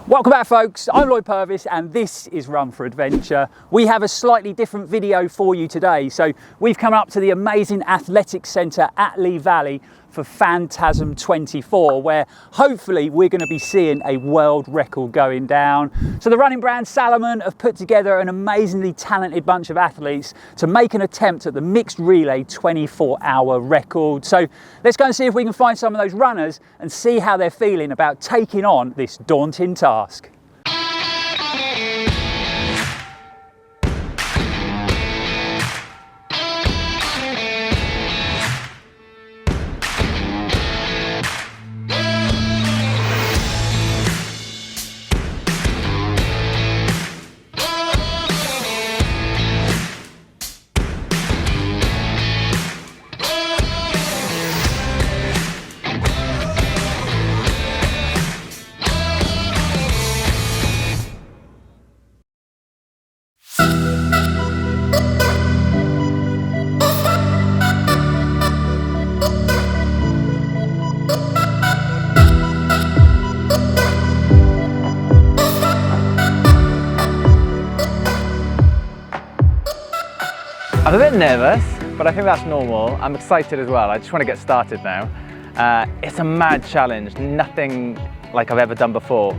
Welcome back, folks. I'm Lloyd Purvis and this is Run4Adventure. We have a slightly different video for you today. So we've come up to the amazing athletics centre at Lee Valley for Phantasm 24, where hopefully we're going to be seeing a world record going down. So the running brand Salomon have put together an amazingly talented bunch of athletes to make an attempt at the mixed relay 24-hour record. So let's go and see if we can find some of those runners and see how they're feeling about taking on this daunting task. I'm a bit nervous, but I think that's normal. I'm excited as well. I just want to get started now. It's a mad challenge, nothing like I've ever done before.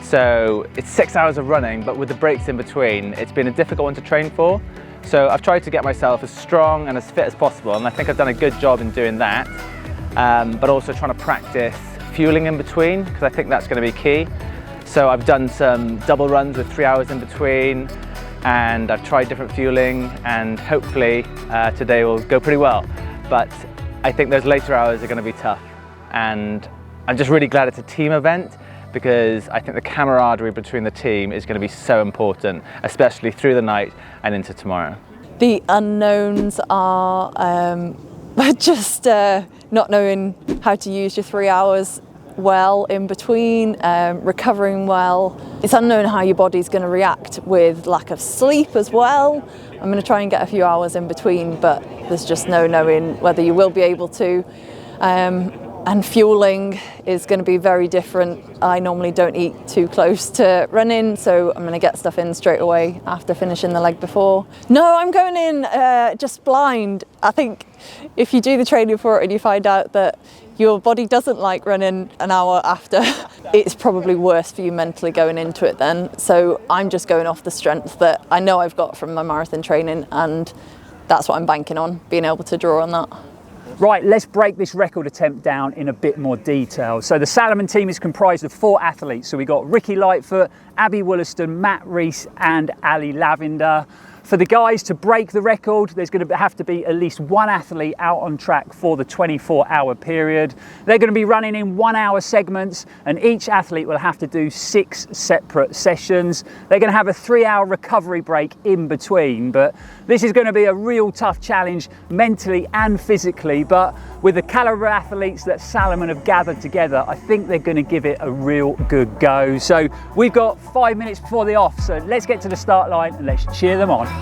So it's 6 hours of running, but with the breaks in between, it's been a difficult one to train for. So I've tried to get myself as strong and as fit as possible, and I think I've done a good job in doing that. But also trying to practice fueling in between, because I think that's going to be key. So I've done some double runs with 3 hours in between, and I've tried different fueling, and hopefully today will go pretty well. But I think those later hours are going to be tough, and I'm just really glad it's a team event, because I think the camaraderie between the team is going to be so important, especially through the night and into tomorrow. The unknowns are just not knowing how to use your 3 hours well in between, recovering well. It's unknown how your body's going to react with lack of sleep as well. I'm going to try and get a few hours in between, but there's just no knowing whether you will be able to. And fueling is going to be very different. I normally don't eat too close to running, so I'm going to get stuff in straight away after finishing the leg before. No, I'm going in just blind. I think if you do the training for it and you find out that your body doesn't like running an hour after, it's probably worse for you mentally going into it then. So I'm just going off the strength that I know I've got from my marathon training, and that's what I'm banking on, being able to draw on that. Right, let's break this record attempt down in a bit more detail. So the Salomon team is comprised of 4 athletes. So we got Ricky Lightfoot, Abi Woolaston, Matt Rees and Lavender. For the guys to break the record, there's going to have to be at least one athlete out on track for the 24-hour period. They're going to be running in 1 hour segments, and each athlete will have to do 6 separate sessions. They're going to have a 3-hour recovery break in between, but this is going to be a real tough challenge mentally and physically. But with the caliber of athletes that Salomon have gathered together, I think they're going to give it a real good go. So we've got 5 minutes before the off, so let's get to the start line and let's cheer them on.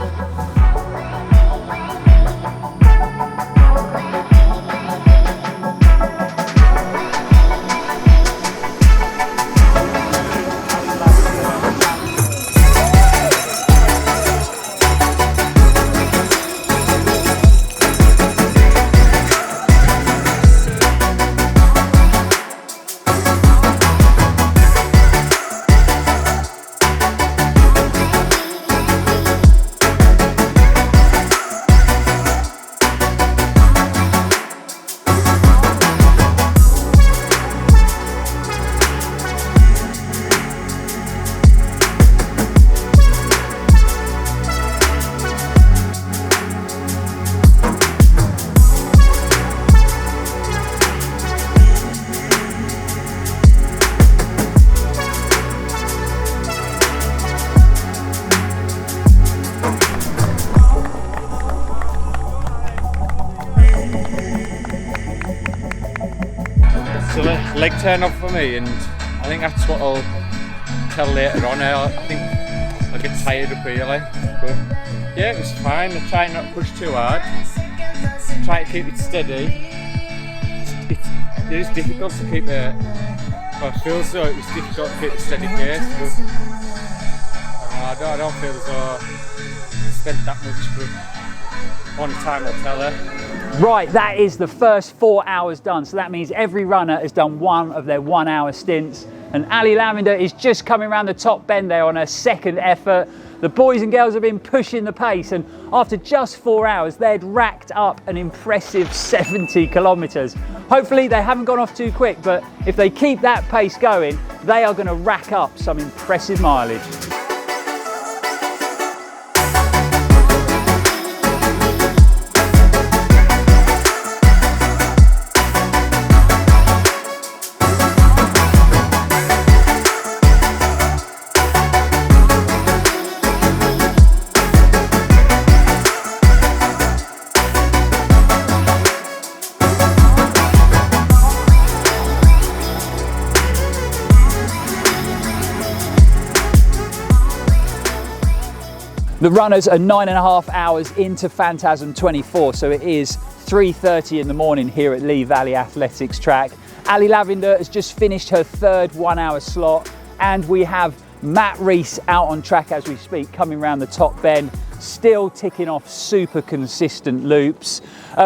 So leg turn off for me, and I think that's what I'll tell later on. I think I'll get tired up really, but yeah, it was fine. I try not to push too hard, try to keep it steady. It is difficult to keep I feel as though it was difficult to keep a steady pace, but I don't feel as though I spent that much, but only time will tell her. Right, that is the first 4 hours done. So that means every runner has done one of their 1 hour stints. And Ali Lavender is just coming around the top bend there on her second effort. The boys and girls have been pushing the pace, and after just 4 hours, they'd racked up an impressive 70 kilometres. Hopefully they haven't gone off too quick, but if they keep that pace going, they are going to rack up some impressive mileage. The runners are 9.5 hours into Phantasm 24, so it is 3:30 in the morning here at Lee Valley Athletics track. Ali Lavender has just finished her third 1 hour slot, and we have Matt Rees out on track as we speak, coming around the top bend, still ticking off super consistent loops.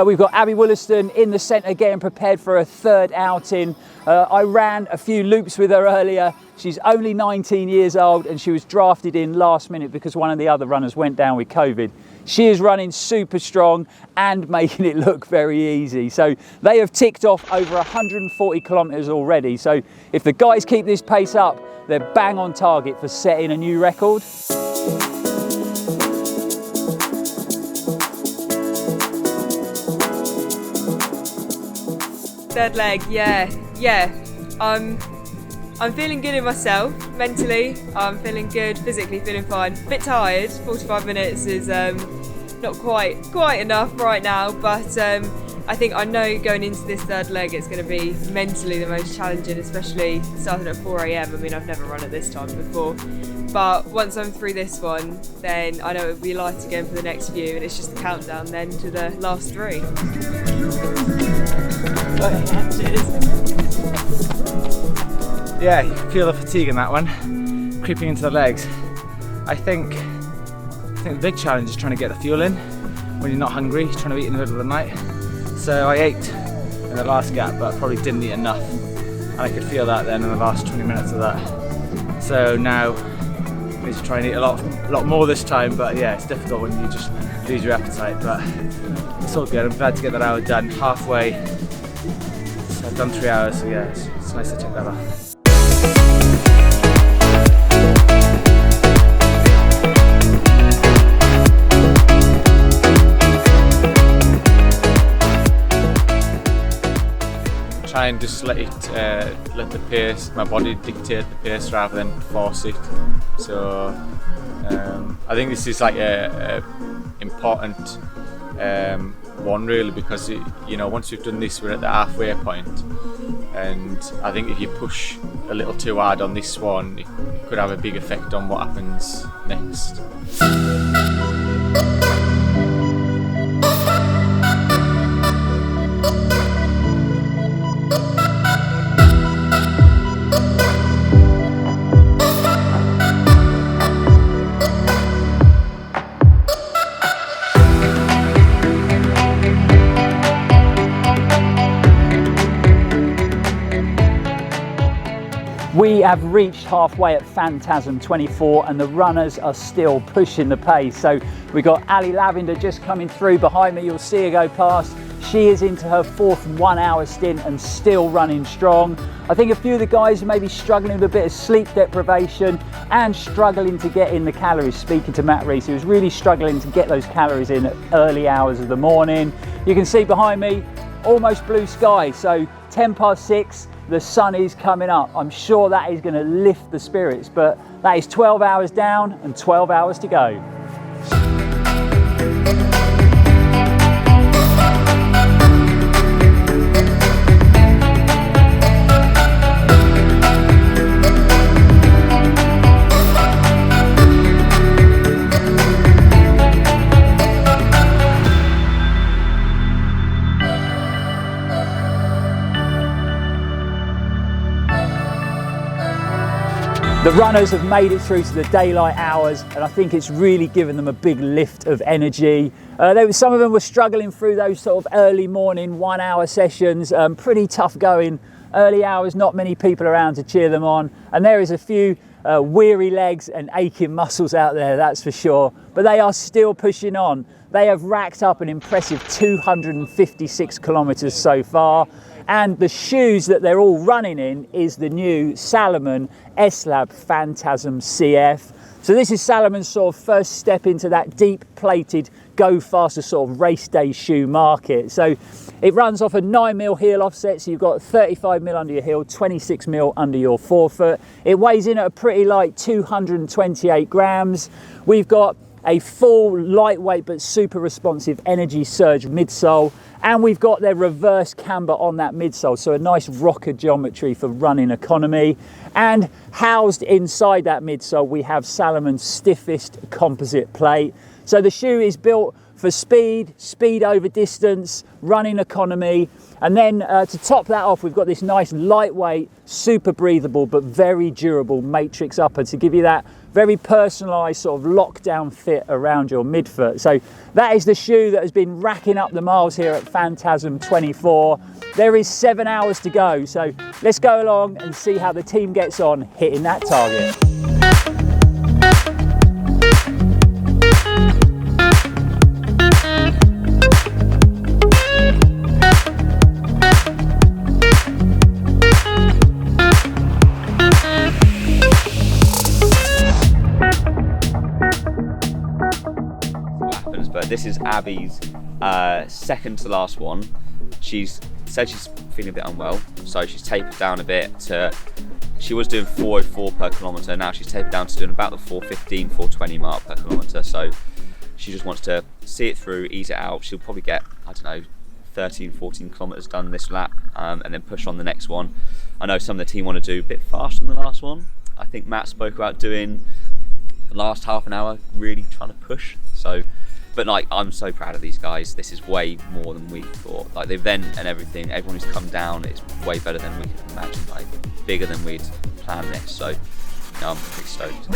We've got Abi Woolaston in the centre getting prepared for her third outing. I ran a few loops with her earlier. She's only 19 years old and she was drafted in last minute because one of the other runners went down with COVID. She is running super strong and making it look very easy. So they have ticked off over 140 kilometres already. So if the guys keep this pace up, they're bang on target for setting a new record. Third leg, yeah. I'm feeling good in myself, mentally. I'm feeling good, physically feeling fine. A bit tired, 45 minutes is not quite enough right now, but I think I know going into this third leg it's going to be mentally the most challenging, especially starting at 4 AM. I mean, I've never run at this time before, but once I'm through this one, then I know it'll be light again for the next few, and it's just the countdown then to the last three. Yeah, you can feel the fatigue in that one, creeping into the legs. I think the big challenge is trying to get the fuel in when you're not hungry, trying to eat in the middle of the night. So I ate in the last gap, but probably didn't eat enough. And I could feel that then in the last 20 minutes of that. So now I need to try and eat a lot more this time, but yeah, it's difficult when you just lose your appetite, but it's all good. I'm glad to get that hour done halfway. So I've done 3 hours, so yeah, it's nice to check that off. Try and just let the pace, my body dictate the pace rather than force it. So I think this is like a important one really, because once we've done this, we're at the halfway point, and I think if you push a little too hard on this one, it could have a big effect on what happens next. We have reached halfway at Phantasm 24 and the runners are still pushing the pace. So we've got Ali Lavender just coming through behind me. You'll see her go past. She is into her fourth 1 hour stint and still running strong. I think a few of the guys are maybe struggling with a bit of sleep deprivation and struggling to get in the calories. Speaking to Matt Rees, he was really struggling to get those calories in at early hours of the morning. You can see behind me, almost blue sky. So 6:10, the sun is coming up. I'm sure that is going to lift the spirits, but that is 12 hours down and 12 hours to go. The runners have made it through to the daylight hours, and I think it's really given them a big lift of energy. Some of them were struggling through those sort of early morning 1 hour sessions, pretty tough going. Early hours, not many people around to cheer them on, and there is a few weary legs and aching muscles out there, that's for sure, but they are still pushing on. They have racked up an impressive 256 kilometers so far, and the shoes that they're all running in is the new Salomon Phantasm CF. So this is Salomon's sort of first step into that deep plated, go faster sort of race day shoe market. So it runs off a 9mm heel offset, so you've got 35mm under your heel, 26mm under your forefoot. It weighs in at a pretty light 228 grams. We've got a full lightweight but super responsive energy surge midsole, and we've got their reverse camber on that midsole, so a nice rocker geometry for running economy. And housed inside that midsole we have Salomon's stiffest composite plate. So the shoe is built for speed over distance, running economy, and then to top that off we've got this nice lightweight, super breathable but very durable matrix upper to give you that very personalised sort of lockdown fit around your midfoot. So that is the shoe that has been racking up the miles here at Phantasm 24. There is 7 hours to go, so let's go along and see how the team gets on hitting that target. But this is Abi's second to last one. She's said she's feeling a bit unwell, so she's tapered down a bit she was doing 404 per kilometre, now she's tapered down to doing about the 415, 420 mark per kilometre, so she just wants to see it through, ease it out. She'll probably get, I don't know, 13, 14 kilometres done this lap, and then push on the next one. I know some of the team want to do a bit faster than the last one. I think Matt spoke about doing the last half an hour, really trying to push, so. But like, I'm so proud of these guys. This is way more than we thought. Like the event and everything, everyone who's come down, it's way better than we could imagine. Like bigger than we'd planned this. So I'm pretty stoked.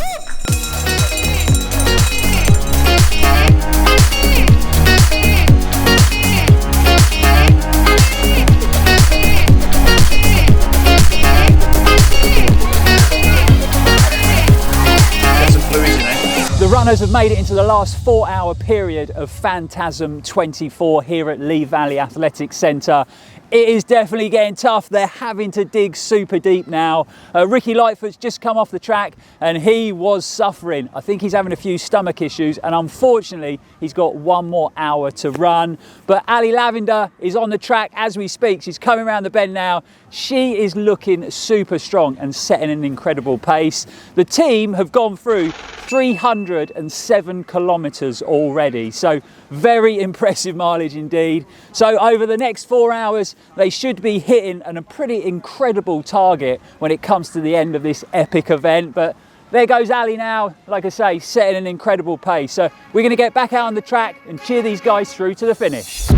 The runners have made it into the last 4 hour period of Phantasm 24 here at Lee Valley Athletics Centre. It is definitely getting tough. They're having to dig super deep now. Ricky Lightfoot's just come off the track and he was suffering. I think he's having a few stomach issues, and unfortunately he's got 1 more hour to run. But Ali Lavender is on the track as we speak. She's coming around the bend now. She is looking super strong and setting an incredible pace. The team have gone through 307 kilometres already, so very impressive mileage indeed. So over the next 4 hours they should be hitting a pretty incredible target when it comes to the end of this epic event. But there goes Ali now, like I say, setting an incredible pace. So we're going to get back out on the track and cheer these guys through to the finish.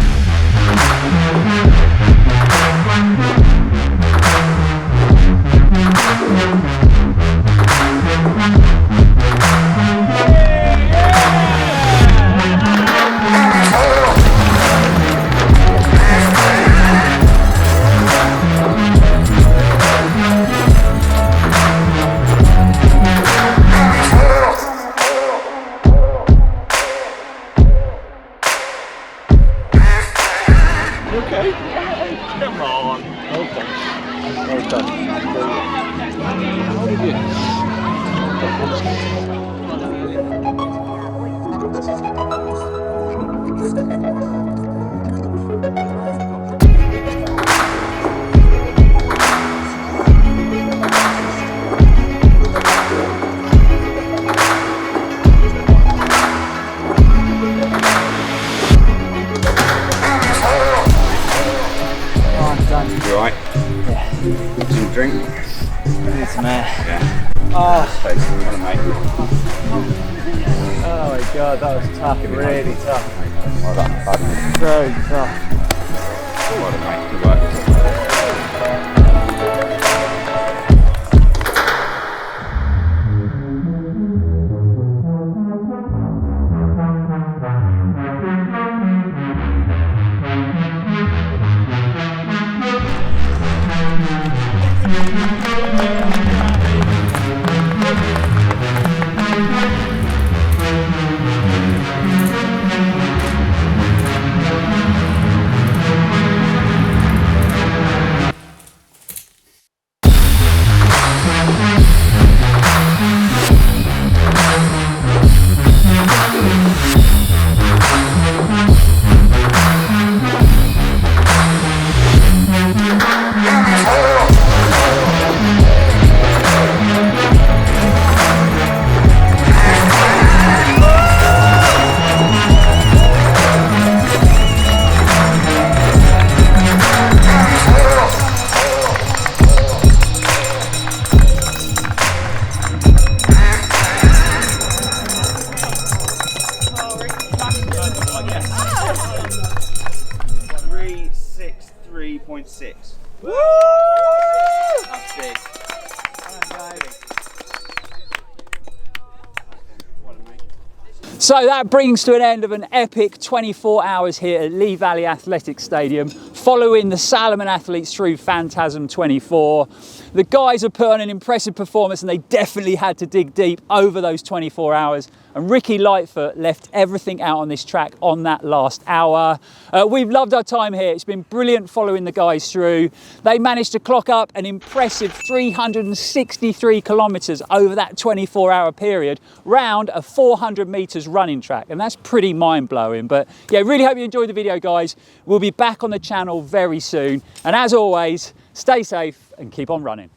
Drink? It's man. Yeah. Oh my god, that was tough, really tough. Well done, bud. So tough. Well done, mate. Good work. So that brings to an end of an epic 24 hours here at Lee Valley Athletics Stadium, following the Salomon athletes through Phantasm 24. The guys have put on an impressive performance and they definitely had to dig deep over those 24 hours. And Ricky Lightfoot left everything out on this track on that last hour. We've loved our time here. It's been brilliant following the guys through. They managed to clock up an impressive 363 kilometres over that 24-hour period round a 400 metres running track. And that's pretty mind-blowing. But yeah, really hope you enjoyed the video, guys. We'll be back on the channel very soon. And as always, stay safe and keep on running.